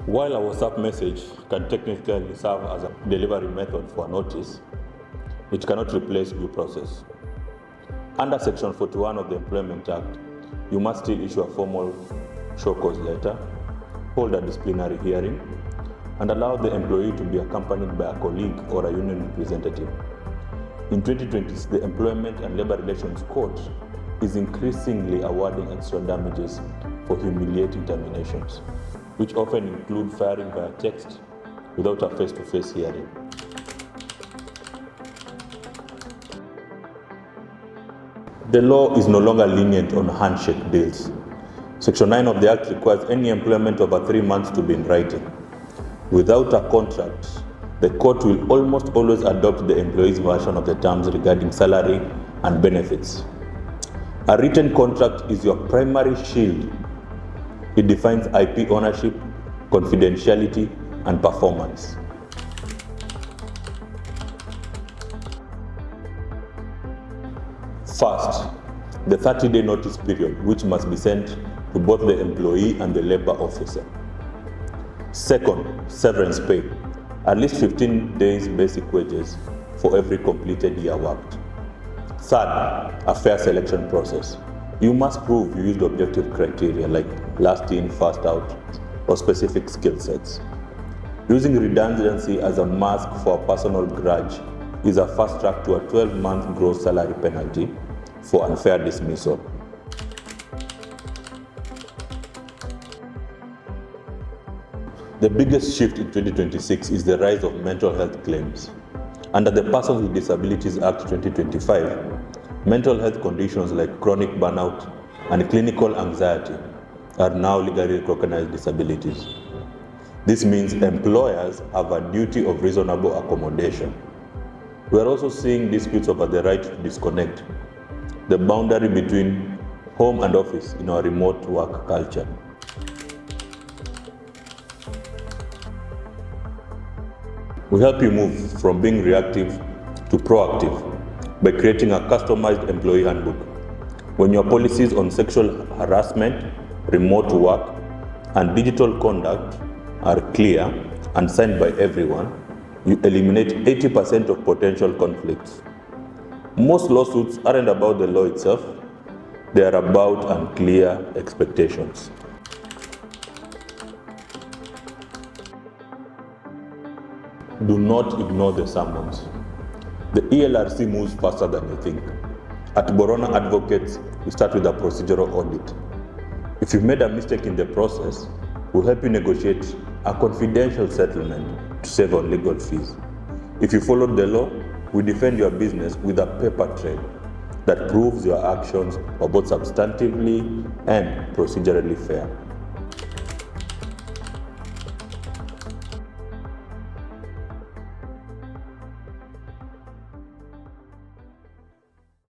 While a WhatsApp message can technically serve as a delivery method for a notice, it cannot replace due process. Under Section 41 of the Employment Act, you must still issue a formal show cause letter, hold a disciplinary hearing, and allow the employee to be accompanied by a colleague or a union representative. In 2020, the Employment and Labor Relations Court is increasingly awarding extra damages for humiliating terminations, which often include firing via text without a face-to-face hearing. The law is no longer lenient on handshake deals. Section 9 of the Act requires any employment over 3 months to be in writing. Without a contract, the court will almost always adopt the employee's version of the terms regarding salary and benefits. A written contract is your primary shield. It defines IP ownership, confidentiality, and performance. First, the 30-day notice period, which must be sent to both the employee and the labor officer. Second, severance pay, at least 15 days basic wages for every completed year worked. Third, a fair selection process. You must prove you used objective criteria like last in, first out, or specific skill sets. Using redundancy as a mask for a personal grudge is a fast track to a 12-month gross salary penalty for unfair dismissal. The biggest shift in 2026 is the rise of mental health claims. Under the Persons with Disabilities Act 2025, mental health conditions like chronic burnout and clinical anxiety are now legally recognized disabilities. This means employers have a duty of reasonable accommodation. We are also seeing disputes over the right to disconnect, the boundary between home and office in our remote work culture. We help you move from being reactive to proactive by creating a customized employee handbook. When your policies on sexual harassment, remote work, and digital conduct are clear and signed by everyone, you eliminate 80% of potential conflicts. Most lawsuits aren't about the law itself, they are about unclear expectations. Do not ignore the summons. The ELRC moves faster than you think. At Borona Advocates, we start with a procedural audit. If you've made a mistake in the process, we'll help you negotiate a confidential settlement to save on legal fees. If you followed the law, we defend your business with a paper trail that proves your actions are both substantively and procedurally fair.